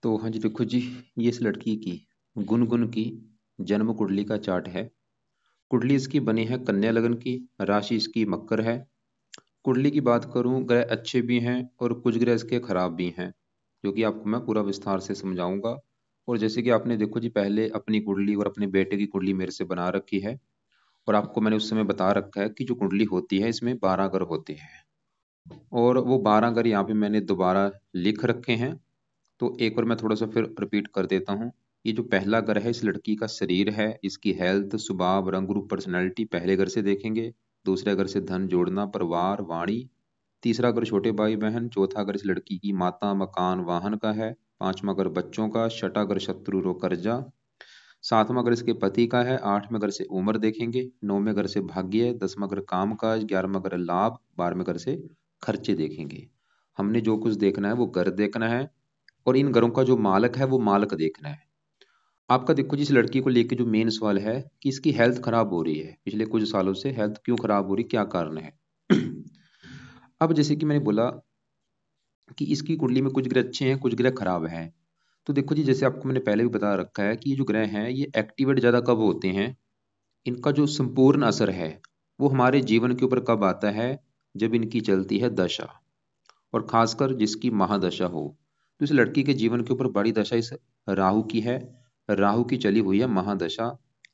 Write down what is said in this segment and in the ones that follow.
तो हाँ जी, देखो जी, ये इस लड़की की गुनगुन की जन्म कुंडली का चार्ट है। कुंडली इसकी बनी है कन्या लगन की, राशि इसकी मकर है। कुंडली की बात करूं, ग्रह अच्छे भी हैं और कुछ ग्रह इसके खराब भी हैं, जो कि आपको मैं पूरा विस्तार से समझाऊंगा। और जैसे कि आपने देखो जी, पहले अपनी कुंडली और अपने बेटे की कुंडली मेरे से बना रखी है, और आपको मैंने उस समय बता रखा है कि जो कुंडली होती है इसमें 12 ग्रह होते हैं, और वो 12 ग्रह यहाँ पे मैंने दोबारा लिख रखे हैं। तो एक बार मैं थोड़ा सा फिर रिपीट कर देता हूँ। ये जो पहला घर है इस लड़की का शरीर है, इसकी हेल्थ, स्वभाव, रंग रूप, पर्सनैलिटी पहले घर से देखेंगे। दूसरे घर से धन जोड़ना, परिवार, वाणी। तीसरा घर छोटे भाई बहन। चौथा घर इस लड़की की माता, मकान, वाहन का है। पांचवा घर बच्चों का। छठा घर शत्रु रो कर्जा। सातवां घर इसके पति का है। आठवें घर से उम्र देखेंगे। नौवें घर से भाग्य। दसवां घर काम काज। 11वां घर लाभ। 12वें घर से खर्चे देखेंगे। हमने जो कुछ देखना है वो घर देखना है, और इन घरों का जो मालक है वो मालक देखना है। आपका देखो जी, इस लड़की को लेके जो मेन सवाल है कि इसकी हेल्थ खराब हो रही है, पिछले कुछ सालों से हेल्थ क्यों खराब हो रही, क्या कारण है। अब जैसे कि मैंने बोला कि इसकी कुंडली में कुछ ग्रह अच्छे हैं, कुछ ग्रह खराब हैं। तो देखो जी, जैसे आपको मैंने पहले भी बता रखा है कि ये जो ग्रह हैं ये एक्टिवेट ज्यादा कब होते हैं, इनका जो संपूर्ण असर है वो हमारे जीवन के ऊपर कब आता है, जब इनकी चलती है दशा, और खासकर जिसकी महादशा हो। तो इस लड़की के जीवन के ऊपर बड़ी दशा इस राहु की है। राहु की चली हुई है महादशा,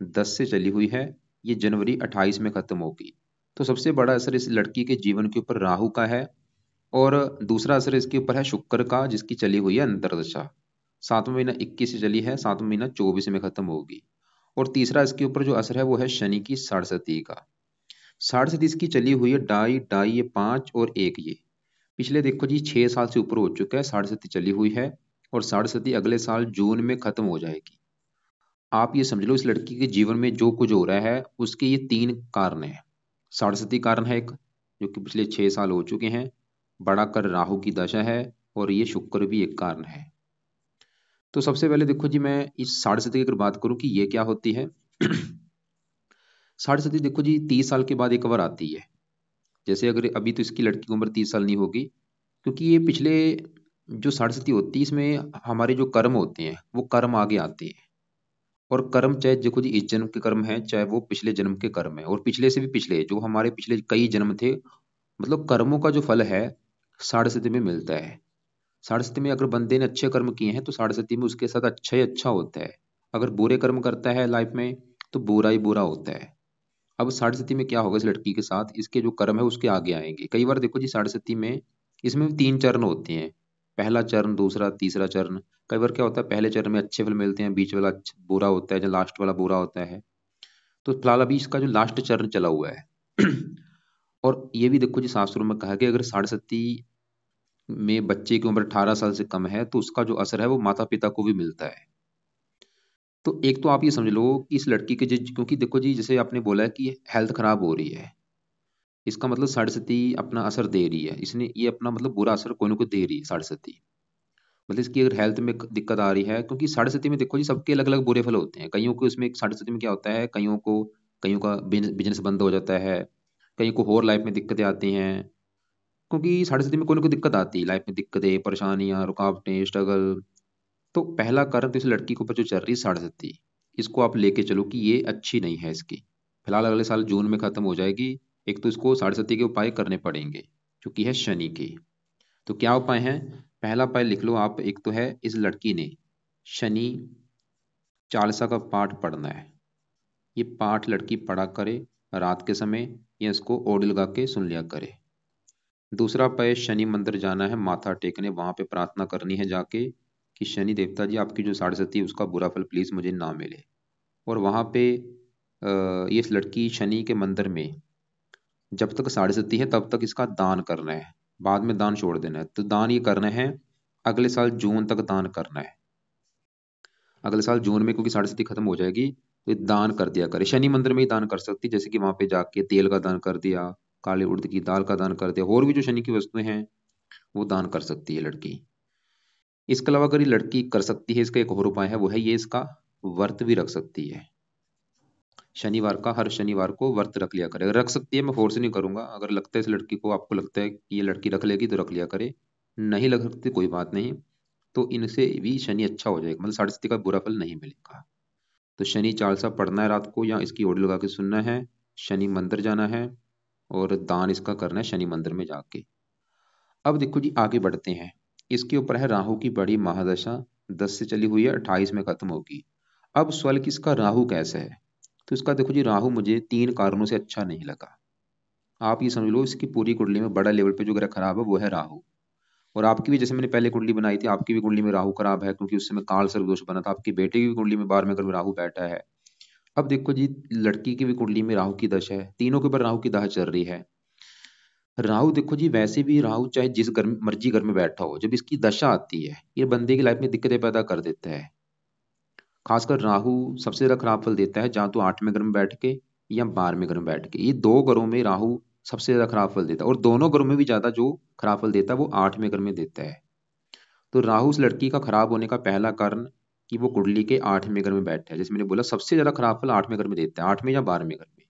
10 से चली हुई है। ये जनवरी 28 में खत्म होगी। तो सबसे बड़ा असर इस लड़की के जीवन के ऊपर राहु का है, और दूसरा असर इसके ऊपर है शुक्र का, जिसकी चली हुई है अंतरदशा। 7वां महीना 21 से चली है, 7वां महीना 24 में खत्म होगी। और तीसरा इसके ऊपर जो असर है वो है शनि की साढ़े का। साढ़े इसकी चली हुई है ढाई ढाई, ये 5 और 1 ये पिछले देखो जी 6 साल से ऊपर हो चुका है, साढ़े चली हुई है। और साढ़े अगले साल जून में खत्म हो जाएगी। आप ये समझ लो, इस लड़की के जीवन में जो कुछ हो रहा है उसके ये 3 कारण है। साढ़े कारण है एक, जो कि पिछले 6 साल हो चुके हैं। बड़ा कर राहु की दशा है, और ये शुक्र भी एक कारण है। तो सबसे पहले देखो जी, मैं इस साढ़े की अगर बात करूं कि ये क्या होती है। साढ़े देखो जी 30 साल के बाद एक बार आती है। जैसे अगर अभी तो इसकी लड़की की उम्र 30 साल नहीं होगी, क्योंकि ये पिछले जो साढ़े होती है इसमें हमारे जो कर्म होते हैं वो कर्म आगे आते हैं। और कर्म चाहे देखो जी इस जन्म के कर्म है, चाहे वो पिछले जन्म के कर्म है, और पिछले से भी पिछले जो हमारे पिछले कई जन्म थे, मतलब कर्मों का जो फल है साढ़े में मिलता है। साढ़े में अगर बंदे ने अच्छे कर्म किए हैं तो साढ़े में उसके साथ अच्छा ही अच्छा होता है। अगर बुरे कर्म करता है लाइफ में तो बुरा ही बुरा होता है। अब साढ़े में क्या होगा इस लड़की के साथ, इसके जो कर्म है उसके आगे आएंगे। कई बार देखो जी साढ़े में इसमें 3 चरण होते हैं। पहला चरण, दूसरा, तीसरा चरण। कई बार क्या होता है, पहले चरण में अच्छे फल मिलते हैं, बीच वाला बुरा होता है, जो लास्ट वाला बुरा होता है। तो फिलहाल अभी इसका जो लास्ट चरण चला हुआ है। और ये भी देखो जी शास्त्रों में कहा गया, अगर साढ़े में बच्चे की उम्र 18 साल से कम है तो उसका जो असर है वो माता पिता को भी मिलता है। तो एक तो आप ये समझ लो कि इस लड़की के क्योंकि देखो जी जैसे आपने बोला है कि हेल्थ खराब हो रही है, इसका मतलब साढ़े अपना असर दे रही है, इसने ये अपना मतलब बुरा असर कोई ना कोई दे रही है साढ़े। मतलब इसकी अगर हेल्थ में दिक्कत आ रही है, क्योंकि साढ़े में देखो जी सबके अलग अलग बुरे फल होते हैं। कईयों को इसमें साढ़े में क्या होता है, कईयों का बिजनेस बंद हो जाता है, कईयों को और लाइफ में दिक्कतें आती हैं। क्योंकि साढ़े में कोई ना कोई दिक्कत आती है लाइफ में, दिक्कतें, परेशानियां, रुकावटें, स्ट्रगल। तो पहला कारण तो इस लड़की के ऊपर जो चल रही है साढ़े, इसको आप लेके चलो कि ये अच्छी नहीं है इसकी। फिलहाल अगले साल जून में खत्म हो जाएगी। एक तो इसको साढ़े के उपाय करने पड़ेंगे, जो कि है शनि के। तो क्या उपाय है, पहला उपाय लिख लो आप। एक तो है इस लड़की ने शनि चालीसा का पाठ पढ़ना है। ये पाठ लड़की पढ़ा करे रात के समय, या इसको ऑडियो लगा के सुन लिया करे। दूसरा उपाय, शनि मंदिर जाना है, माथा टेकने, वहां पे प्रार्थना करनी है जाके कि शनि देवता जी आपकी जो साढ़े उसका बुरा फल प्लीज मुझे ना मिले। और वहां पे ये इस लड़की शनि के मंदिर में जब तक साढ़े है तब तक इसका दान करना है। बाद में दान छोड़ देना है। तो दान ये करना है अगले साल जून तक दान करना है। अगले साल जून में क्योंकि साढ़े खत्म हो जाएगी, तो ये दान कर दिया करे। शनि मंदिर में ही दान कर सकती, जैसे कि वहां पे जाके तेल का दान कर दिया, काले उड़द की दाल का दान कर दिया, और भी जो शनि की वस्तुएं हैं वो दान कर सकती है लड़की। इसके अलावा अगर ये लड़की कर सकती है, इसका एक और उपाय है, वो है ये इसका व्रत भी रख सकती है। शनिवार का, हर शनिवार को व्रत रख लिया करे। अगर रख सकती है, मैं फोर्स नहीं करूंगा, अगर लगता है इस लड़की को, आपको लगता है कि ये लड़की रख लेगी तो रख लिया करे। नहीं लग सकती कोई बात नहीं। तो इनसे भी शनि अच्छा हो जाएगा, मतलब साढ़े साथी का बुरा फल नहीं मिलेगा। तो शनि चालीसा पढ़ना है रात को, या इसकी ऑडियो लगा के सुनना है, शनि मंदिर जाना है और दान इसका करना है शनि मंदिर में जाके। अब देखो जी आगे बढ़ते हैं। इसके ऊपर है राहु की बड़ी महादशा, 10 से चली हुई है, 28 में खत्म होगी। अब सवाल कि इसका राहु कैसा है। तो इसका देखो जी राहु मुझे 3 कारणों से अच्छा नहीं लगा। आप ये समझ लो इसकी पूरी कुंडली में बड़ा लेवल पे जो ग्रह खराब है वो है राहु। और आपकी भी, जैसे मैंने पहले कुंडली बनाई थी, आपकी भी कुंडली में राहु खराब है, क्योंकि उस समय काल सर्प दोष बना था। आपकी बेटे की भी कुंडली में 12वें घर में राहु बैठा है। अब देखो जी लड़की की भी कुंडली में राहु की दशा है, तीनों के ऊपर राहु की दशा चल रही है। राहु देखो जी वैसे भी राहु चाहे जिस घर मर्जी घर में बैठा हो, जब इसकी दशा आती है ये बंदे की लाइफ में दिक्कतें पैदा कर देता है। खासकर राहु सबसे ज्यादा खराब फल देता है जहां तो 8वें घर में बैठ के या 12वें घर में बैठ के। ये दो घरों में राहु सबसे ज्यादा खराब फल देता है, और दोनों घरों में भी ज्यादा जो खराब फल देता है वो 8वें घर में देता है। तो राहु उस लड़की का खराब होने का पहला कारण कि वो कुंडली के 8वें घर में बैठा है। जैसे मैंने बोला सबसे ज्यादा खराब फल 8वें घर में देता है, 8वें या 12वें घर में।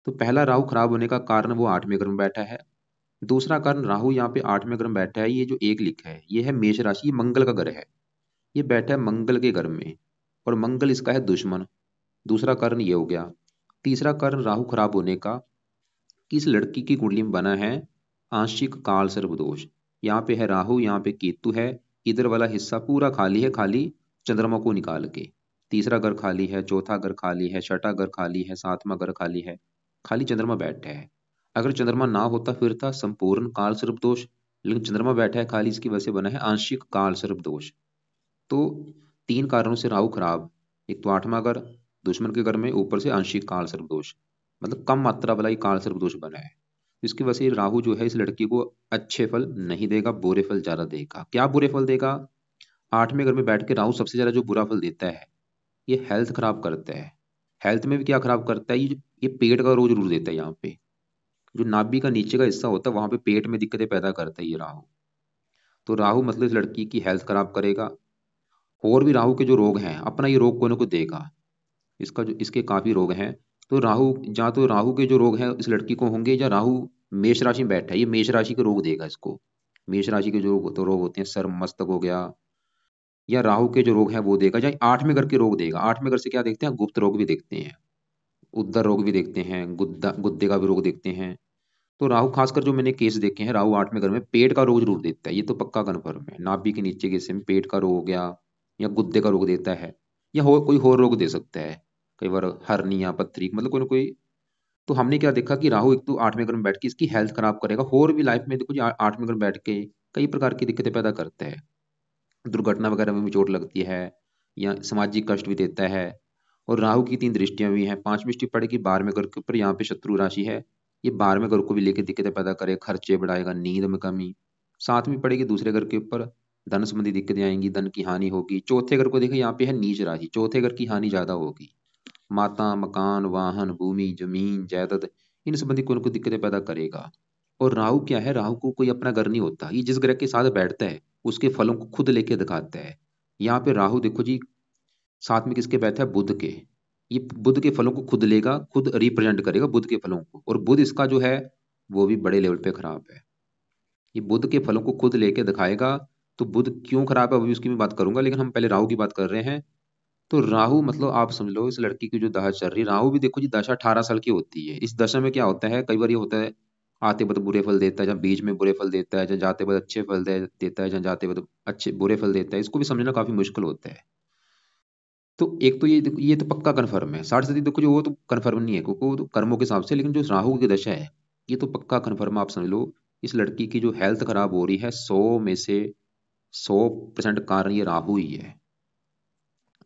तो पहला राहु खराब होने का कारण वो 8वें घर में बैठा है। दूसरा कारण राहु यहाँ पे 8वें घर में बैठा है, ये जो एक लिखा है ये है मेष राशि, ये मंगल का घर है। ये बैठा है मंगल के घर में, और मंगल इसका है दुश्मन। दूसरा कारण ये हो गया। तीसरा कारण राहु खराब होने का कि इस लड़की की कुंडली में बना है आंशिक काल सर्प दोष। यहाँ पे है राहु, यहाँ पे केतु है। इधर वाला हिस्सा पूरा खाली है, खाली चंद्रमा को निकाल के। तीसरा घर खाली है, चौथा घर खाली है, छठा घर खाली है, सातवां घर खाली है, खाली चंद्रमा बैठा है। अगर चंद्रमा ना होता फिर था संपूर्ण काल सर्प दोष, लेकिन चंद्रमा बैठा है खाली, इसकी वजह से बना है आंशिक काल सर्प दोष। तो 3 कारणों से राहु खराब। एक तो 8वां घर दुश्मन के घर में, ऊपर से आंशिक काल सर्प दोष, मतलब कम मात्रा वाला ही काल सर्प दोष बना है। इसकी वजह से राहु जो है इस लड़की को अच्छे फल नहीं देगा, बुरे फल ज्यादा देगा। क्या बुरे फल देगा। 8वें घर में बैठ के राहु सबसे ज्यादा जो बुरा फल देता है ये हेल्थ खराब करता है। हेल्थ में भी क्या खराब करता है, ये पेट का रोग जरूर देता है। यहाँ पे जो नाभि का नीचे का हिस्सा होता है वहां पे पेट में दिक्कतें पैदा करता है ये राहु। तो राहु मतलब इस लड़की की हेल्थ खराब करेगा। और भी राहु के जो रोग हैं अपना ये रोग कोई ना कोई देगा। इसका जो इसके काफी रोग हैं। तो राहु जहाँ तो राहु के जो रोग हैं इस लड़की को होंगे, या राहु मेष राशि में बैठा है ये मेष राशि के रोग देगा इसको। मेष राशि के जो रोग होते हैं, सर मस्तक हो गया, या राहु के जो रोग हैं वो देगा। या 8वें घर के रोग देगा। 8वें घर से क्या देखते हैं, गुप्त रोग भी देखते हैं, उदर रोग भी देखते हैं, गुद्दा गुद्दे का भी रोग देखते हैं। तो राहु खासकर जो मैंने केस देखे हैं, राहु 8वें घर में पेट का रोग जरूर देता है, ये तो पक्का कन्फर्म है। नाभि के नीचे के हिस्से में पेट का रोग हो गया, या गुद्दे का रोग देता है, या कोई और रोग दे सकता है। कई बार हर्निया पथरी, मतलब कोई ना कोई। तो हमने क्या देखा कि राहु एक तो 8वें घर में बैठ के इसकी हेल्थ खराब करेगा, और भी लाइफ में देखो जी 8वें घर में बैठ के कई प्रकार की दिक्कतें पैदा करता है। दुर्घटना वगैरह में भी चोट लगती है, या सामाजिक कष्ट भी देता है। और राहु की 3 दृष्टियां भी हैं। 5वीं दृष्टि पड़ेगी 12वें घर के ऊपर, यहाँ पे शत्रु राशि है। ये 12वें घर को भी लेकर दिक्कतें पैदा करे, खर्चे बढ़ाएगा, नींद में कमी। 7वीं पड़ेगी दूसरे घर के ऊपर, धन संबंधी दिक्कतें आएंगी, धन की हानि होगी। चौथे घर को देखें, यहाँ पे है नीच राशि, चौथे घर की हानि ज्यादा होगी। माता मकान वाहन भूमि जमीन जायदाद, इन संबंधी कोई ना कोई दिक्कतें पैदा करेगा। और राहु क्या है, राहु को कोई अपना घर नहीं होता, ये जिस ग्रह के साथ बैठता है उसके फलों को खुद लेके दिखाता है। यहाँ पे राहु देखो जी साथ में किसके बैठा है, बुध के। ये बुध के फलों को खुद लेगा, खुद रिप्रेजेंट करेगा बुध के फलों को। और बुध इसका जो है वो भी बड़े लेवल पे खराब है। ये बुध के फलों को खुद लेके दिखाएगा। तो बुध क्यों खराब है अभी उसकी मैं बात करूंगा, लेकिन हम पहले राहु की बात कर रहे हैं। तो राहु मतलब आप समझ लो इस लड़की की जो दशा चल रही है, राहु भी देखो जी दशा 18 साल की होती है। इस दशा में क्या होता है, कई बार ये होता है आते वक्त बुरे फल देता है, जहाँ बीच में बुरे फल देता है, जहाँ जाते वक्त अच्छे फल देता है, जहाँ जाते वक्त अच्छे बुरे फल देता है। इसको भी समझना काफी मुश्किल होता है। तो एक तो ये तो पक्का कन्फर्म है। 60 देखो जो वो तो कन्फर्म नहीं है क्योंकि वो तो कर्मों के हिसाब से, लेकिन जो राहु की दशा है ये तो पक्का कन्फर्म है। आप समझ लो इस लड़की की जो हेल्थ खराब हो रही है 100 में से 100% कारण ये राहु ही है।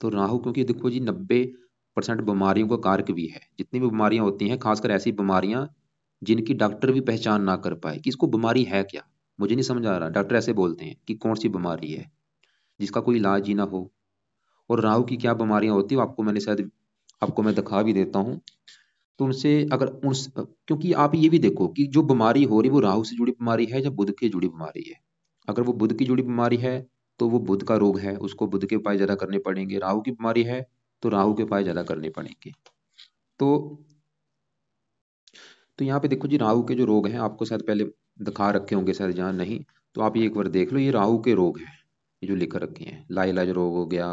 तो राहु क्योंकि देखो जी 90% बीमारियों का कारक भी है। जितनी भी बीमारियां होती हैं, खासकर ऐसी बीमारियां जिनकी डॉक्टर भी पहचान ना कर पाए कि इसको बीमारी है क्या। मुझे नहीं समझ आ रहा, डॉक्टर ऐसे बोलते हैं कि कौन सी बीमारी है जिसका कोई इलाज ही ना हो। और राहु की क्या बीमारियां होती है वो आपको मैंने शायद आपको मैं दिखा भी देता हूँ। तो उनसे अगर उन क्योंकि आप ये भी देखो कि जो बीमारी हो रही वो राहु से जुड़ी बीमारी है या बुध की जुड़ी बीमारी है। अगर वो बुध की जुड़ी बीमारी है तो वो बुध का रोग है, उसको बुध के उपाय ज्यादा करने पड़ेंगे। राहु की बीमारी है तो राहु के उपाय ज्यादा करने पड़ेंगे। तो यहाँ पे देखो जी राहु के जो रोग हैं आपको शायद पहले दिखा रखे होंगे, शायद जहाँ नहीं तो आप ये एक बार देख लो, ये राहु के रोग हैं। ये जो लिख रखे हैं, लाइलाज रोग हो गया,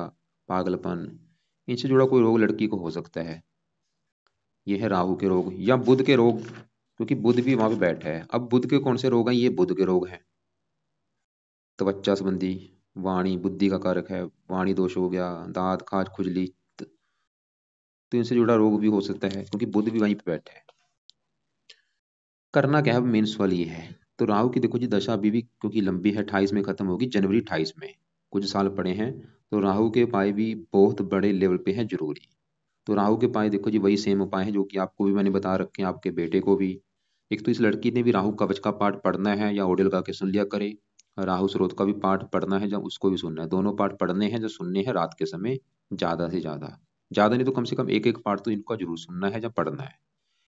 पागलपन, इनसे जुड़ा कोई रोग लड़की को हो सकता है। ये है राहु के रोग या बुध के रोग, क्योंकि बुध भी वहां पे बैठा है। अब बुध के कौन से रोग हैं? ये बुध के रोग हैं। त्वचा संबंधी, वाणी बुद्धि का कारक है, वाणी दोष हो गया, दांत खाज खुजली, तो इनसे जुड़ा रोग भी हो सकता है क्योंकि बुध भी वहीं पे बैठा है। करना क्या है, मेन सवाल ये है। तो राहु की देखो जी दशा अभी भी क्योंकि लंबी है, 28 में खत्म होगी, जनवरी 28 में, कुछ साल पड़े हैं। तो राहु के उपाय भी बहुत बड़े लेवल पे हैं जरूरी। तो राहु के उपाय देखो जी वही सेम उपाय है जो कि आपको भी मैंने बता रखे हैं, आपके बेटे को भी। एक तो इस लड़की ने भी राहु कवच का पाठ पढ़ना है, या ऑडियो लगा के सुन लिया करे। राहु स्रोत का भी पाठ पढ़ना है, जब उसको भी सुनना है, दोनों पाठ पढ़ने हैं जो सुनने हैं रात के समय, ज्यादा से ज्यादा, ज्यादा नहीं तो कम से कम एक एक पाठ तो इनका जरूर सुनना है या पढ़ना है।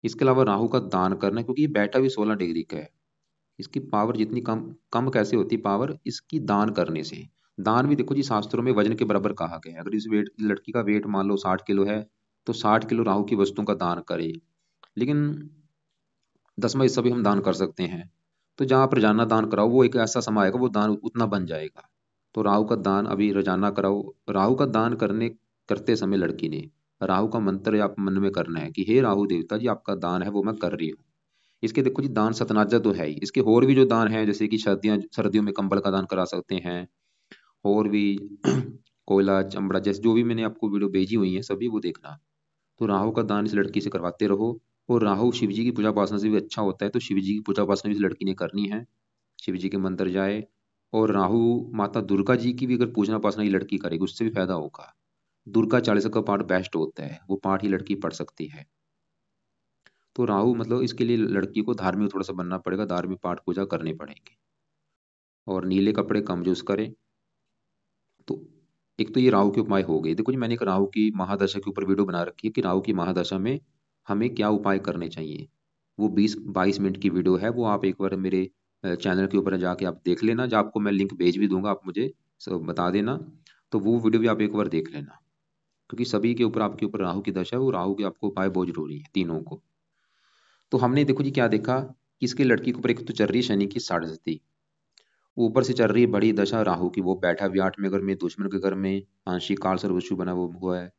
इसके अलावा राहु का दान करना है, क्योंकि ये बैठा भी 16 डिग्री का है। इसकी पावर जितनी कम कम कैसे होती है पावर, इसकी दान करने से। दान भी देखो जी शास्त्रों में वजन के बराबर कहा गया है। अगर इस वेट लड़की का वेट मान लो 60 किलो है, तो 60 किलो राहु की वस्तुओं का दान करे। लेकिन 10वां हिस्सा भी हम दान कर सकते हैं। तो जहां आप रोजाना दान कराओ, वो एक ऐसा समय आएगा वो दान उतना बन जाएगा। तो राहु का दान अभी रोजाना कराओ। राहु का दान करने करते समय लड़की ने राहु का मंत्र आप मन में करना है कि हे राहु देवता जी, आपका दान है वो मैं कर रही हूँ। इसके देखो जी दान सतनाजा तो है ही, इसके और भी जो दान है, जैसे कि सर्दियों में कंबल का दान करा सकते हैं, और भी कोयला चमड़ा जैसे जो भी मैंने आपको वीडियो भेजी हुई है सभी वो देखना। तो राहु का दान इस लड़की से करवाते रहो। और राहु शिव जी की पूजा उपासना से भी अच्छा होता है, तो शिव जी की पूजा उपासना भी इस लड़की ने करनी है। शिव जी के मंदिर जाए। और राहु माता दुर्गा जी की भी अगर पूजना उपासना ये लड़की करेगी, उससे भी फायदा होगा। दुर्गा 40 का पाठ बेस्ट होता है, वो पाठ ही लड़की पढ़ सकती है। तो राहु मतलब इसके लिए लड़की को धार्मिक थोड़ा सा बनना पड़ेगा, धार्मिक पाठ पूजा करनी पड़ेगी। और नीले कपड़े कम यूज करें। तो एक तो ये राहु के उपाय हो गए। देखो जी मैंने एक राहु की महादशा के ऊपर वीडियो बना रखी है कि राहु की महादशा में हमें क्या उपाय करने चाहिए। वो 20-22 मिनट की वीडियो है, वो आप एक बार मेरे चैनल के ऊपर जाके आप देख लेना, जो आपको मैं लिंक भेज भी दूंगा, आप मुझे सब बता देना। तो वो वीडियो भी आप एक बार देख लेना, क्योंकि सभी के ऊपर आपके ऊपर राहु की दशा है, वो राहु के आपको उपाय बहुत जरूरी है तीनों को। तो हमने देखो जी क्या देखा कि इसके लड़की के ऊपर एक तो चल रही है शनि की साढ़े, ऊपर से चल रही है बड़ी दशा राहु की, वो बैठा भी 8वें घर में, दुश्मन के घर में, आंशिक काल सर्वस्व बना वो हुआ है।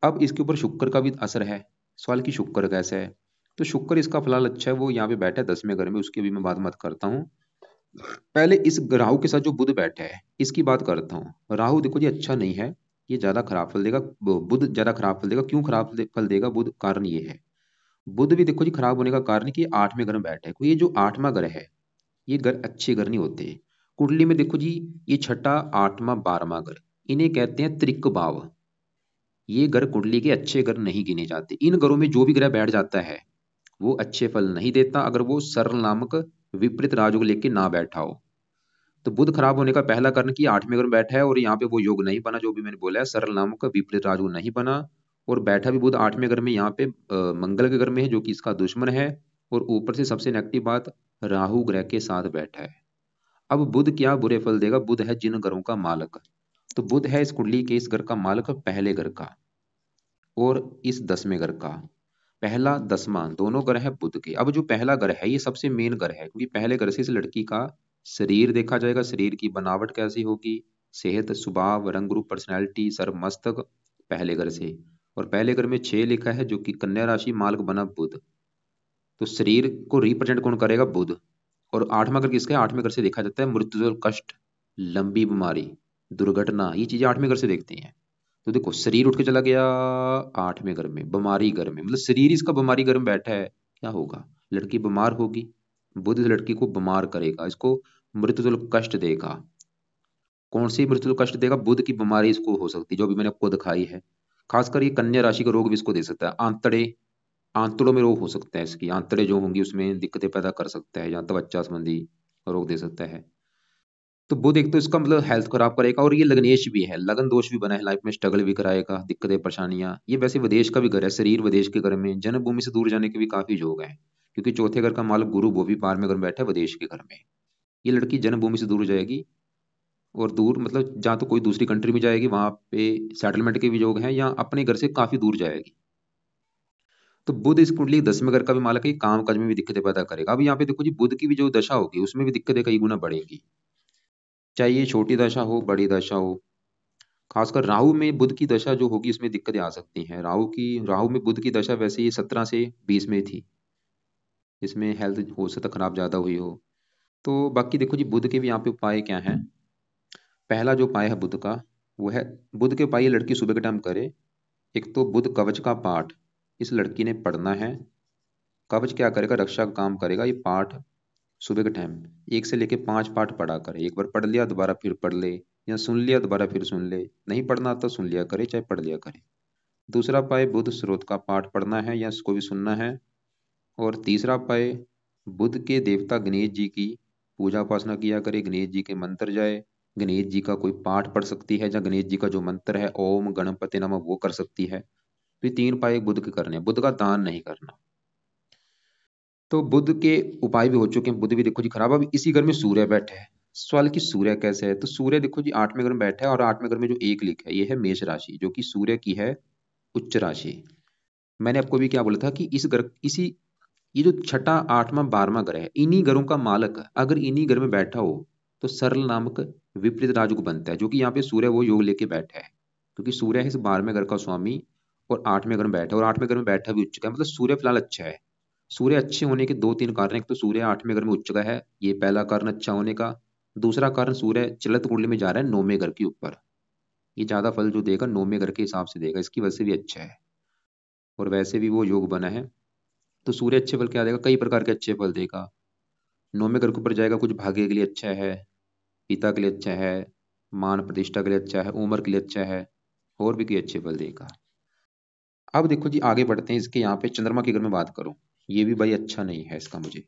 अब इसके ऊपर शुक्र का भी असर है। सवाल की शुक्र कैसा है? तो शुक्र इसका फिलहाल अच्छा है, वो यहाँ पे बैठा है 10वें घर में, उसकी भी मैं बात मत करता हूँ। पहले इस राहु के साथ जो बुध बैठा है इसकी बात करता हूँ। राहु देखो जी अच्छा नहीं है, ये ज्यादा खराब फल देगा। बुध ज्यादा खराब फल देगा। क्यों खराब फल देगा बुध? कारण ये है, बुध भी देखो जी खराब होने का कारण कि ये 8वें घर में बैठा है। ये जो 8वां घर है, ये घर अच्छे घर नहीं होते। कुंडली में देखो जी, ये छठा, 8वां, 12वां घर, इन्हें कहते हैं त्रिक भाव। ये घर कुंडली के अच्छे घर नहीं गिने जाते। इन घरों में जो भी ग्रह बैठ जाता है वो अच्छे फल नहीं देता, अगर वो सरल नामक विपरीत राजयोग लेके ना बैठा हो। तो बुध खराब होने का पहला कारण कि 8वें घर में बैठा है और यहाँ पे वो योग नहीं बना, जो भी मैंने बोला है, सरल नामक विपरीत राजयोग नहीं बना। और बैठा भी बुध 8वें घर में, यहाँ पे मंगल के घर में है जो कि इसका दुश्मन है। और ऊपर से सबसे नेगेटिव बात, राहु ग्रह के साथ बैठा है। अब बुध क्या बुरे फल देगा? बुध है जिन घरों का मालक। तो बुध है इस कुंडली के इस घर का मालक, पहले घर का और इस 10वें घर का। पहला 10वां दोनों घर है बुध के। अब जो पहला घर है ये सबसे मेन घर है, क्योंकि पहले घर से इस लड़की का शरीर देखा जाएगा, शरीर की बनावट कैसी होगी, सेहत, स्वभाव, रंग रूप, पर्सनैलिटी, सर मस्तक, पहले घर से। और पहले घर में 6 लिखा है जो कि कन्या राशि, मालक बना बुध। तो शरीर को रिप्रेजेंट कौन करेगा? बुध। और 8वां घर किसका है? 8वें घर से देखा जाता है मृत्यु, कष्ट, लंबी बीमारी, दुर्घटना, ये चीजें 8वें घर से देखती हैं। तो देखो शरीर उठ के चला गया 8वें घर में, बीमारी घर में, मतलब शरीर इसका बीमारी घर में बैठा है, क्या होगा? लड़की बीमार होगी। बुध इस लड़की को बीमार करेगा, इसको मृत्यु कष्ट देगा। कौन सी मृत्यु कष्ट देगा? बुध की बीमारी इसको हो सकती है, जो भी मैंने आपको दिखाई है। खासकर ये कन्या राशि का रोग भी इसको दे सकता है। आंतड़े, आंतड़ों में रोग हो सकता है, इसकी आंतड़े जो होंगी उसमें दिक्कतें पैदा कर सकता है, या त्वचा संबंधी रोग दे सकता है। तो बुध एक तो इसका मतलब हेल्थ खराब करेगा, और ये लग्नेश भी है, लगन दोष भी बना है, लाइफ में स्ट्रगल भी कराएगा, दिक्कतें परेशानियां। ये वैसे विदेश का भी घर है, शरीर विदेश के घर में, जन्मभूमि से दूर जाने के भी काफी योग हैं, क्योंकि चौथे घर का मालक गुरु वो भी 12वें घर में बैठा है विदेश के घर में। ये लड़की जन्मभूमि से दूर जाएगी, और दूर मतलब जहाँ तो कोई दूसरी कंट्री में जाएगी, वहां पे सेटलमेंट के भी योग हैं, या अपने घर से काफी दूर जाएगी। तो बुध इस कुंडली 10वें घर का भी मालक है, काम काज में भी दिक्कतें पैदा करेगा। अब यहाँ पे देखो जी बुध की भी जो दशा होगी उसमें भी दिक्कतें कई गुना बढ़ेगी। चाहे ये छोटी दशा हो बड़ी दशा हो। खासकर राहु में बुध की दशा जो होगी इसमें दिक्कतें आ सकती हैं। राहु में बुध की दशा वैसे ही 17 से 20 में थी। इसमें हेल्थ हो सकता खराब ज़्यादा हुई हो। तो बाकी देखो जी, बुध के भी यहाँ पे उपाय क्या हैं। पहला जो उपाय है बुध का, वो है, बुध के उपाय ये लड़की सुबह के टाइम करे। एक तो बुध कवच का पाठ इस लड़की ने पढ़ना है। कवच क्या करेगा, रक्षा का काम करेगा। ये पाठ सुबह के टाइम 1 से लेके 5 पाठ पढ़ा करे। एक बार पढ़ लिया दोबारा फिर पढ़ ले, या सुन लिया दोबारा फिर सुन ले, नहीं पढ़ना तो सुन लिया करे चाहे पढ़ लिया करे। दूसरा उपाय बुध स्रोत का पाठ पढ़ना है या इसको भी सुनना है। और तीसरा उपाय बुध के देवता गणेश जी की पूजा उपासना किया करे, गणेश जी के मंत्र जाए, गणेश जी का कोई पाठ पढ़ सकती है, या गणेश जी का जो मंत्र है ओम गणपति नमः वो कर सकती है। तो ये 3 उपाय बुध के करने हैं। बुध का दान नहीं करना। तो बुध के उपाय भी हो चुके हैं। बुध भी देखो जी खराब। अब इसी घर में सूर्य बैठे है। सवाल कि सूर्य कैसे है, तो सूर्य देखो जी 8वें घर में बैठा है, और 8वें घर में जो एक लिख है ये है मेष राशि, जो कि सूर्य की है उच्च राशि। मैंने आपको भी क्या बोला था कि इस घर इसी ये जो छठा आठवां 12वां ग्रह है, इन्हीं घरों का मालक अगर इन्हीं घर में बैठा हो तो सरल नामक विपरीत राजयोग बनता है। जो कि यहाँ पे सूर्य वो योग लेके बैठा है, क्योंकि सूर्य है इस 12वें घर का स्वामी और 8वें घर में बैठा है, और 8वें घर में बैठा भी उच्च का है। मतलब सूर्य फिलहाल अच्छा है। सूर्य अच्छे होने के 2-3 कारण हैं। एक तो सूर्य 8वें घर में उच्च का है, ये पहला कारण अच्छा होने का। दूसरा कारण सूर्य चलित कुंडली में जा रहा है 9वें घर के ऊपर। ये ज्यादा फल जो देगा 9वें घर के हिसाब से देगा, इसकी वजह से भी अच्छा है। और वैसे भी वो योग बना है। तो सूर्य अच्छे फल क्या देगा, कई प्रकार के अच्छे फल देगा। 9वें घर के ऊपर जाएगा, कुछ भाग्य के लिए अच्छा है, पिता के लिए अच्छा है, मान प्रतिष्ठा के लिए अच्छा है, उम्र के लिए अच्छा है, और भी कई अच्छे फल देगा। अब देखो जी आगे बढ़ते हैं। इसके यहाँ पे चंद्रमा की अगर मैं बात करूं, ये भी भाई अच्छा नहीं है इसका मुझे।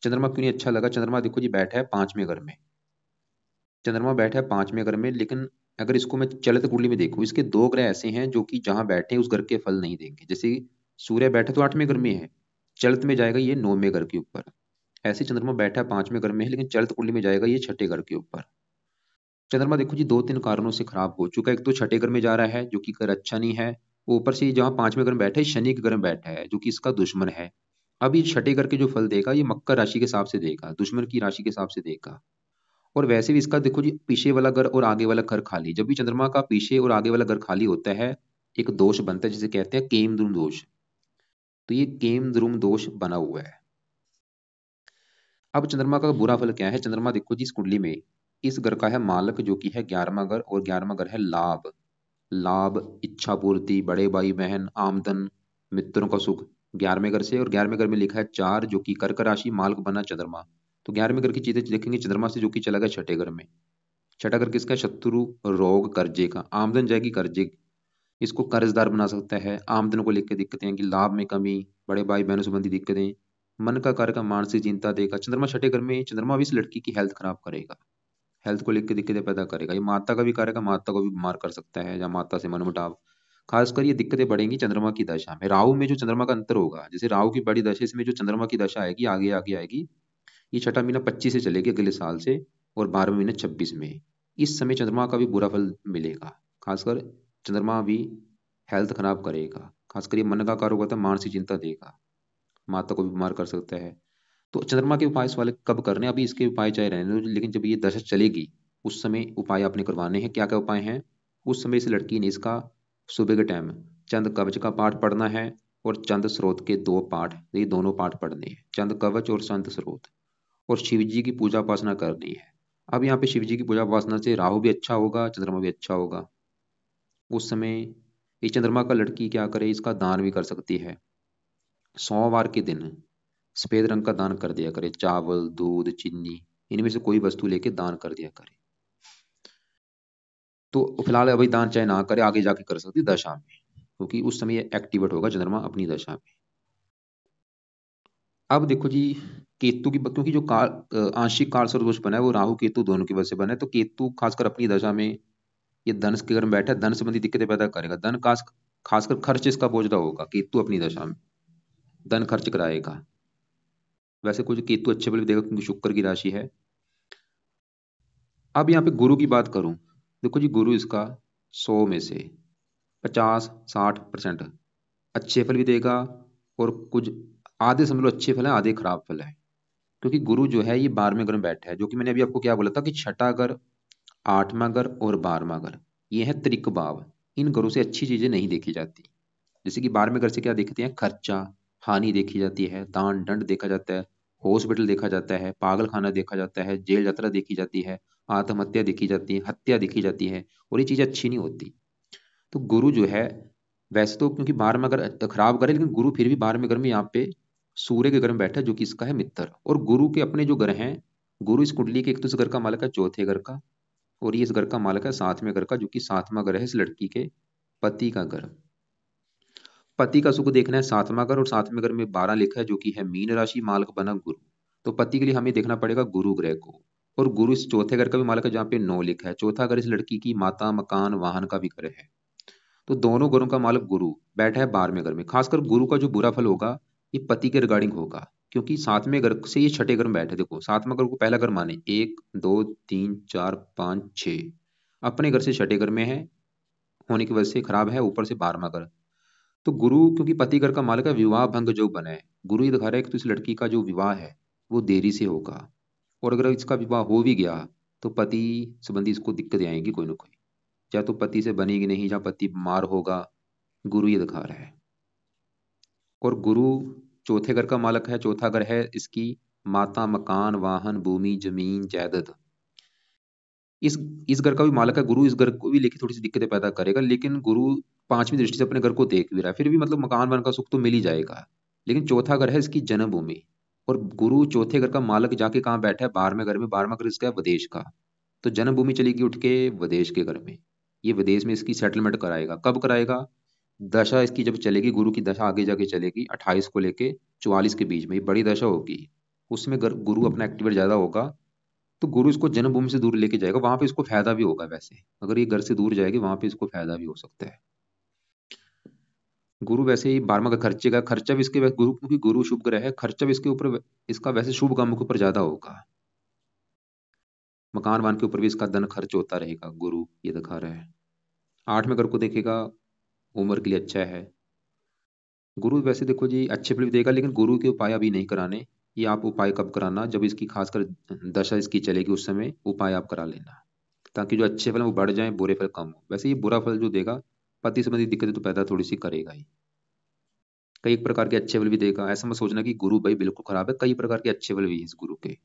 चंद्रमा क्यों नहीं अच्छा लगा, चंद्रमा देखो जी बैठा है 5वें घर में। चंद्रमा बैठा है 5वें घर में, लेकिन अगर इसको मैं चलित कुंडली में देखूं, इसके 2 ग्रह ऐसे हैं जो कि जहां बैठे हैं उस घर के फल नहीं देंगे। जैसे सूर्य बैठे तो 8वें घर में है, चलित में जाएगा ये 9वें घर के ऊपर। ऐसे चंद्रमा बैठा है 5वें घर में है, लेकिन चलित कुंडली में जाएगा ये छठे घर के ऊपर। चंद्रमा देखो जी 2-3 कारणों से खराब हो चुका है। एक तो छठे घर में जा रहा है जो कि घर अच्छा नहीं है। ऊपर से जहाँ 5वें घर में बैठा है शनि के घर में बैठा है जो कि इसका दुश्मन है। अब ये छठे घर के जो फल देगा ये मकर राशि के हिसाब से देगा, दुश्मन की राशि के हिसाब से देगा। और वैसे भी इसका देखो जी पीछे वाला घर और आगे वाला घर खाली, जब भी चंद्रमा का पीछे और आगे वाला घर खाली होता है एक दोष बनता है जिसे कहते हैं केम द्रुम दोष। तो ये केम द्रुम दोष बना हुआ है। अब चंद्रमा का बुरा फल क्या है, चंद्रमा देखो जी इस कुंडली में इस घर का है मालक जो कि है 11वां घर, और 11वां घर है लाभ। लाभ, इच्छा पूर्ति, बड़े भाई बहन, आमदन, मित्रों का सुख। 11वें घर से, और 11वें घर में लिखा है 4 जो कि कर्क राशि, मालक बना चंद्रमा। तो 11वें घर की चीजें देखेंगे चंद्रमा से, जो कि चला गया छठे घर में। छठा घर किसका, शत्रु, रोग, कर्जे का। आमदन जाएगी कर्जे, इसको कर्जदार बना सकता है। आमदन को लेकर दिक्कतें आएंगी, लाभ में कमी, बड़े भाई बहनों संबंधी दिक्कतें, मन का कार्य का मानसिक चिंता देगा। चंद्रमा छठे घर में, चंद्रमा भी इस लड़की की हेल्थ खराब करेगा, हेल्थ को लेकर दिक्कतें पैदा करेगा। ये माता का भी करेगा, माता को भी बीमार कर सकता है, या माता से मनमुटाव। खासकर ये दिक्कतें बढ़ेंगी चंद्रमा की दशा में। राहु में जो चंद्रमा का अंतर होगा, जैसे राहु की बड़ी दशा, इसमें जो चंद्रमा की दशा आएगी आगे आगे आएगी। ये छठा महीना 25 से चलेगी अगले साल से, और 12वां महीना 26 में। इस समय चंद्रमा का भी बुरा फल मिलेगा। खासकर चंद्रमा भी हेल्थ खराब करेगा, खासकर ये मन का कार्य होता है, मानसिक चिंता देगा, माता को भी बीमार कर सकता है। तो चंद्रमा के उपाय इस वाले कब करने हैं? अभी इसके उपाय चाहे रहने दो, लेकिन जब ये दशा चलेगी उस समय उपाय आपने करवाने हैं। क्या क्या उपाय हैं? उस समय इस लड़की ने इसका सुबह के टाइम चंद कवच का पाठ पढ़ना है, और चंद स्रोत के 2 पाठ, ये दोनों पाठ पढ़ने हैं, चंद कवच और चंद स्रोत। और शिव जी की पूजा उपासना करनी है। अब यहाँ पे शिव जी की पूजा उपासना से राहु भी अच्छा होगा, चंद्रमा भी अच्छा होगा। उस समय ये चंद्रमा का लड़की क्या करे, इसका दान भी कर सकती है। सोमवार के दिन सफेद रंग का दान कर दिया करे, चावल, दूध, चीनी, इनमें से कोई वस्तु लेके दान कर दिया करे। तो फिलहाल अभी दान चाहे ना करे, आगे जाके कर सकती है दशा में, क्योंकि उस समय एक्टिवेट होगा चंद्रमा अपनी दशा में। अब देखो जी केतु की, क्योंकि जो काल आंशिक काल सर्वदोष बना है वो राहु केतु दोनों की वजह से बना है। तो केतु खासकर अपनी दशा में ये धन के घर में बैठा है, धन संबंधी दिक्कतें पैदा करेगा। धन खासकर खर्च इसका बोझ होगा केतु अपनी दशा में, धन खर्च कराएगा। वैसे कुछ केतु अच्छे बल भी देगा क्योंकि शुक्र की राशि है। अब यहाँ पे गुरु की बात करूं, देखो जी गुरु इसका 100 में से 50-60% अच्छे फल भी देगा, और कुछ आधे समझ लो अच्छे फल है, आधे खराब फल है। क्योंकि गुरु जो है ये 12वें घर में बैठा है, जो कि मैंने अभी आपको क्या बोला था कि छठा घर, 8वां घर और 12वां घर, ये है त्रिक भाव। इन घरों से अच्छी चीजें नहीं देखी जाती। जैसे कि 12वें घर से क्या देखते हैं, खर्चा, हानि देखी जाती है, दान दंड देखा जाता है, हॉस्पिटल देखा जाता है, पागल खाना देखा जाता है, जेल यात्रा देखी जाती है, आत्महत्या देखी जाती है, हत्या देखी जाती है, और ये चीजें अच्छी नहीं होती। तो गुरु जो है, वैसे तो क्योंकि 12वां घर खराब घर है, लेकिन गुरु फिर भी 12वें घर में यहाँ पे सूर्य के घर में बैठा है, जो कि इसका है मित्र। और गुरु के अपने जो घर हैं, गुरु इस कुंडली के एक तो इस घर का मालिक है चौथे घर का, और ये इस घर का मालिक है 7वें घर का, जो कि 7वां घर है इस लड़की के पति का घर। पति का सुख देखना है 7वां घर, और 7वें घर में 12 लिखा है, जो कि है मीन राशि, मालक बना गुरु। तो पति के लिए हमें देखना पड़ेगा गुरु ग्रह को। और गुरु इस चौथे घर का भी मालिक है, जहाँ पे 9 लिखा है। चौथा घर इस लड़की की माता, मकान, वाहन का भी घर है। तो दोनों घरों का मालिक गुरु बैठा है 12वें घर में। खासकर गुरु का जो बुरा फल होगा, ये पति के रिगार्डिंग होगा, क्योंकि 7वें घर से ये छठे घर में बैठे। देखो 7वां घर को पहला घर माने, 1 2 3 4 5 6, अपने घर से छठे घर में है होने की वजह से खराब है, ऊपर से 12वां घर। तो गुरु क्योंकि पति घर का मालिक है, विवाह भंग जो बना है, गुरु ये दिखा रहा है कि तो इस लड़की का जो विवाह है वो देरी से होगा। और अगर इसका विवाह हो भी गया, तो पति संबंधी इसको दिक्कतें आएंगी कोई ना कोई, या तो पति से बनेगी नहीं, या पति बीमार होगा, गुरु ये दिखा रहा है। और गुरु चौथे घर का मालिक है, चौथा घर है इसकी माता, मकान, वाहन, भूमि, जमीन, जायदाद। इस इस घर का भी मालिक है गुरु। इस घर को भी लेके थोड़ी सी दिक्कतें पैदा करेगा, लेकिन गुरु 5वीं दृष्टि से अपने घर को देख भी रहा है, फिर भी मतलब मकान वन का सुख तो मिल ही जाएगा। लेकिन चौथा घर है इसकी जन्मभूमि, और गुरु चौथे घर का मालिक जाके कहाँ बैठा है, 12वें घर में। 12वां घर इसका है विदेश का। तो जन्मभूमि चलेगी उठ के विदेश के घर में। ये विदेश में इसकी सेटलमेंट कराएगा। कब कराएगा, दशा इसकी जब चलेगी, गुरु की दशा आगे जाके चलेगी 28 को लेके 44 के बीच में, ये बड़ी दशा होगी। उसमें गुरु अपना एक्टिवेट ज्यादा होगा। तो गुरु इसको जन्मभूमि से दूर लेके जाएगा, वहां पे इसको फायदा भी होगा। वैसे अगर ये घर से दूर जाएगी, वहां पे इसको फायदा भी हो सकता है। गुरु वैसे ही 12वां का खर्चे का खर्चा भी इसके गुरु, क्योंकि गुरु शुभ ग्रह है, खर्चा भी इसके ऊपर, इसका वैसे शुभ कामों के ऊपर ज्यादा होगा। मकान वान के ऊपर भी इसका धन खर्च होता रहेगा, गुरु ये दिखा रहा है। 8वें घर को देखेगा, उम्र के लिए अच्छा है। गुरु वैसे देखो जी अच्छे फल भी देगा, लेकिन गुरु के उपाय अभी नहीं कराने। ये आप उपाय कब कराना, जब इसकी खासकर दशा इसकी चलेगी, उस समय उपाय आप करा लेना, ताकि जो अच्छे फल हैं वो बढ़ जाएं, बुरे फल कम हो। वैसे ये बुरा फल जो देगा, पति संबंधी दिक्कतें तो पैदा थोड़ी सी करेगा ही। कई प्रकार के अच्छे फल भी देगा, ऐसा मत सोचना कि गुरु भाई बिल्कुल खराब है, कई प्रकार के अच्छे फल भी हैं इस गुरु के।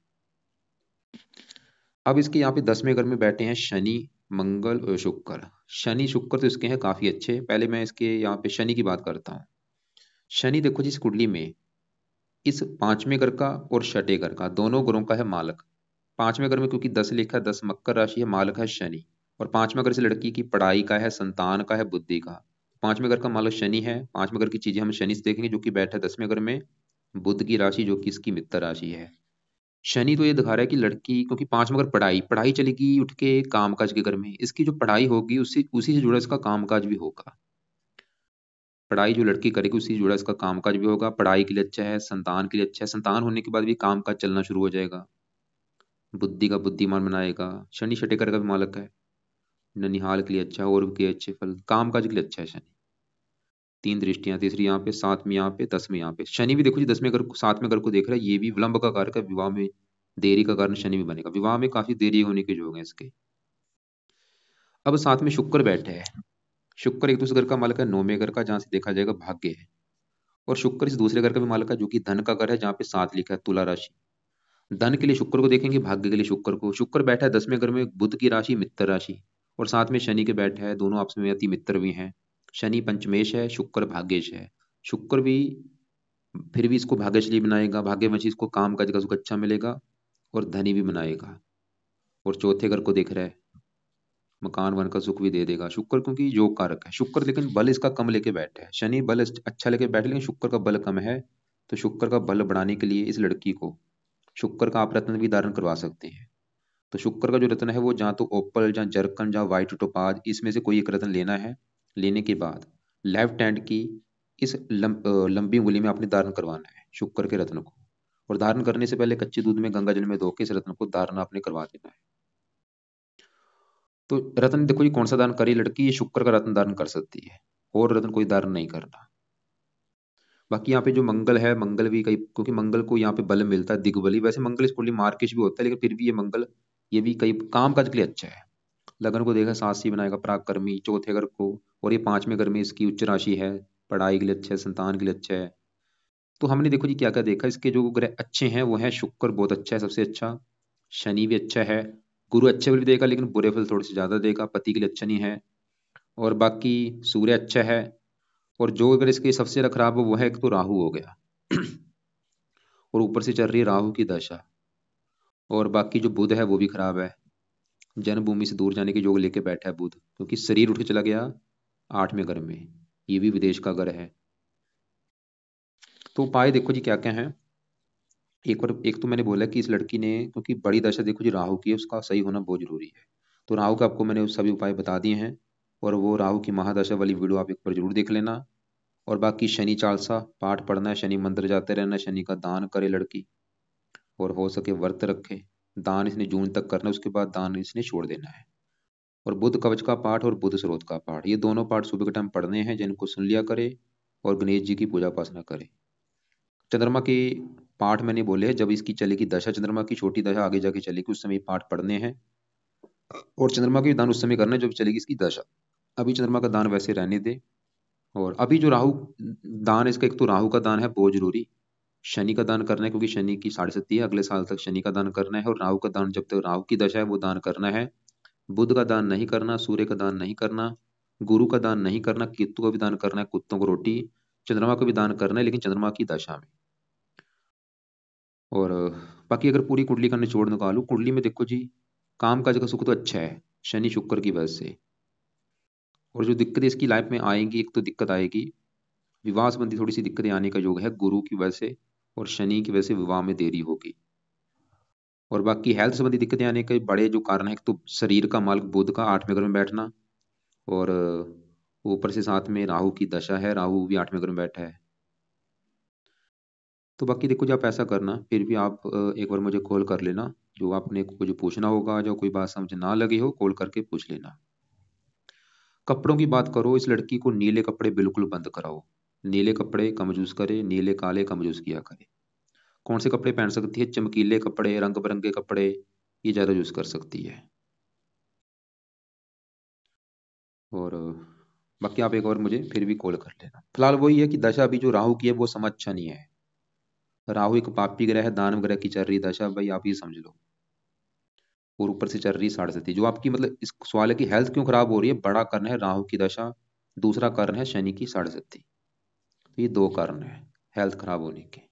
अब इसके यहाँ पे 10वें घर में बैठे हैं शनि, मंगल और शुक्र। शनि शुक्र तो इसके हैं काफी अच्छे। पहले मैं इसके यहाँ पे शनि की बात करता हूँ। शनि देखो जी इस कुंडली में इस 5वें घर का और छठे घर का, दोनों घरों का है मालक। 5वें घर में क्योंकि 10 लिखा है, 10 मकर राशि है, मालक है शनि। और 5वां घर से लड़की की पढ़ाई का है, संतान का है, बुद्धि का। 5वें घर का मालक शनि है। 5वें घर की चीजें हम शनि से देखेंगे, जो कि बैठा है 10वें घर में बुध की राशि, जो कि इसकी मित्र राशि है। शनि तो ये दिखा रहा है कि लड़की, क्योंकि 5वां घर पढ़ाई, पढ़ाई चलेगी उठ के कामकाज के घर में, इसकी जो पढ़ाई होगी उससे उसी से जुड़ा इसका कामकाज भी होगा। पढ़ाई जो लड़की करेगी उसी से जुड़ा इसका कामकाज भी होगा। पढ़ाई के लिए अच्छा है, संतान के लिए अच्छा है, संतान होने के बाद भी कामकाज चलना शुरू हो जाएगा। बुद्धि का बुद्धिमान बनाएगा। शनि छठे घर का भी मालक है, ननिहाल के लिए अच्छा है, और के अच्छे फल, कामकाज के लिए अच्छा है शनि। 3 दृष्टियां, तीसरी यहाँ पे, 7वीं यहाँ पे, 10वीं यहाँ पे। शनि भी देखो जी 10वें घर को, 7वें घर को देख रहा है, ये भी विलंब का कारक है, विवाह में देरी का कारण शनि भी बनेगा। विवाह में काफी देरी होने के योग है इसके। अब साथ में शुक्र बैठे हैं। शुक्र एक दूसरे घर का मालक है, 9वें घर का, जहां से देखा जाएगा भाग्य है। और शुक्र इस दूसरे घर का भी मालक है, जो कि धन का घर है, जहाँ पे 7 लिखा है, तुला राशि। धन के लिए शुक्र को देखेंगे, भाग्य के लिए शुक्र को। शुक्र बैठा है 10वें घर में, बुध की राशि, मित्र राशि। और साथ में शनि के बैठे है, दोनों आपस में अति मित्र भी हैं। शनि पंचमेश है, शुक्र भाग्येश है। शुक्र भी फिर भी इसको भाग्यशाली बनाएगा, भाग्यवंशी, इसको काम काज का सुख अच्छा मिलेगा, और धनी भी बनाएगा। और चौथे घर को देख रहा है, मकान वन का सुख भी दे देगा शुक्र, क्योंकि योग कारक है शुक्र। लेकिन बल इसका कम लेके बैठा है, शनि बल अच्छा लेके बैठे, लेकिन शुक्र का बल कम है। तो शुक्र का बल बढ़ाने के लिए इस लड़की को शुक्र का आप रत्न भी धारण करवा सकते हैं। तो शुक्र का जो रत्न है वो जहाँ तो ओपल, जहाँ जरकन, जहाँ व्हाइट टोपाज, इसमें से कोई एक रत्न लेना है। लेने के बाद लेफ्ट हैंड की इस लंबी उंगली में आपने धारण करवाना है शुक्र के रत्न को। और धारण करने से पहले कच्चे दूध में, गंगा जल में धो के इस रत्न को धारण आपने करवा देना है। तो रत्न देखो जी कौन सा दान करे लड़की, ये शुक्र का रत्न धारण कर सकती है, और रत्न कोई धारण नहीं करना। बाकी यहाँ पे जो मंगल है, मंगल भी कई, क्योंकि मंगल को यहाँ पे बल मिलता है दिग्बली। वैसे मंगल इस कुंडली मार्केश भी होता है, लेकिन फिर भी ये मंगल, ये भी कई काम काज के लिए अच्छा है। लगन को देखा साहसी बनाएगा, पराक्रमी चौथे घर को। और ये पांचवें घर में इसकी उच्च राशि है, पढ़ाई के लिए अच्छा है, संतान के लिए अच्छा है। तो हमने देखो जी क्या क्या देखा, इसके जो ग्रह अच्छे हैं वो है शुक्र बहुत अच्छा है, सबसे अच्छा। शनि भी अच्छा है। गुरु अच्छे फल भी देगा, लेकिन बुरे फल थोड़े से ज्यादा देगा, पति के लिए अच्छा नहीं है। और बाकी सूर्य अच्छा है। और जो अगर इसके सबसे ज्यादा खराब हो वो है, एक तो राहु हो गया। और ऊपर से चल रही है राहु की दशा। और बाकी जो बुध है वो भी खराब है। जन्मभूमि से दूर जाने के योग लेके बैठा है बुध, क्योंकि शरीर उठ के चला गया आठवें घर में। ये भी विदेश का घर है। तो उपाय देखो जी क्या क्या है। एक बार, एक तो मैंने बोला कि इस लड़की ने, क्योंकि बड़ी दशा देखो जी राहु की है, उसका सही होना बहुत जरूरी है। तो राहु का आपको मैंने सभी उपाय बता दिए हैं। और वो राहु की महादशा वाली वीडियो आप एक बार जरूर देख लेना। और बाकी शनि चालीसा पाठ पढ़ना है, शनि मंदिर जाते रहना, शनि का दान करे लड़की। और हो सके व्रत रखे। दान इसने जून तक करना है, उसके बाद दान इसने छोड़ देना है। और बुध कवच का पाठ और बुध स्रोत का पाठ, ये दोनों पाठ सुबह के टाइम पढ़ने हैं, जिनको सुन लिया करे। और गणेश जी की पूजा उपासना करे। चंद्रमा के पाठ मैंने बोले हैं, जब इसकी चलेगी दशा, चंद्रमा की छोटी दशा आगे जाके चलेगी, उस समय ये पाठ पढ़ने हैं। और चंद्रमा के दान उस समय करना है जब चलेगी इसकी दशा। अभी चंद्रमा का दान वैसे रहने दे। और अभी जो राहु दान है इसका, एक तो राहु का दान है बहुत जरूरी। शनि का दान करना है, क्योंकि शनि की 6.5 है, अगले साल तक शनि का दान करना है। और राहु का दान जब तक राहु की दशा है वो दान करना है। बुध का दान नहीं करना, सूर्य का दान नहीं करना। गुरु का दान नहीं करना, केतु का भी दान करना है, कुत्तों को रोटी। चंद्रमा का भी दान करना है, लेकिन चंद्रमा की दशा में। और बाकी अगर पूरी कुंडली का निचोड़ निकालू, कुंडली में देखो जी काम काज का सुख तो अच्छा है, शनि शुक्र की वजह से। और जो दिक्कतें इसकी लाइफ में आएंगी, एक तो दिक्कत आएगी विवाह संबंधी, थोड़ी सी दिक्कतें आने का योग है गुरु की वजह से। और शनि की वजह से विवाह में देरी होगी। और बाकी हेल्थ संबंधी दिक्कतें आने के बड़े जो कारण है, एक तो शरीर का मालिक बुध का आठवें घर में बैठना। और ऊपर से साथ में राहु की दशा है, राहु भी आठवें घर में बैठा है। तो बाकी देखो जो आप ऐसा करना, फिर भी आप एक बार मुझे कॉल कर लेना। जो आपने कुछ पूछना होगा, जो कोई बात समझ ना लगी हो, कॉल करके पूछ लेना। कपड़ों की बात करो, इस लड़की को नीले कपड़े बिल्कुल बंद कराओ। नीले कपड़े कम यूज करे, नीले काले कम यूज किया करे। कौन से कपड़े पहन सकती है? चमकीले कपड़े, रंग बिरंगे कपड़े, ये ज्यादा यूज कर सकती है। और बाकी आप एक बार मुझे फिर भी कॉल कर लेना। फिलहाल वही है कि दशा अभी जो राहु की है वो समझ अच्छा नहीं है। राहु एक पापी ग्रह है, दानव ग्रह की चल रही दशा, भाई आप ये समझ लो। और ऊपर से चल रही 6.5, जो आपकी मतलब इस सवाल है कि हेल्थ क्यों खराब हो रही है, बड़ा कारण है राहु की दशा। दूसरा कारण है शनि की 6.5। तो ये दो कारण है हेल्थ खराब होने के।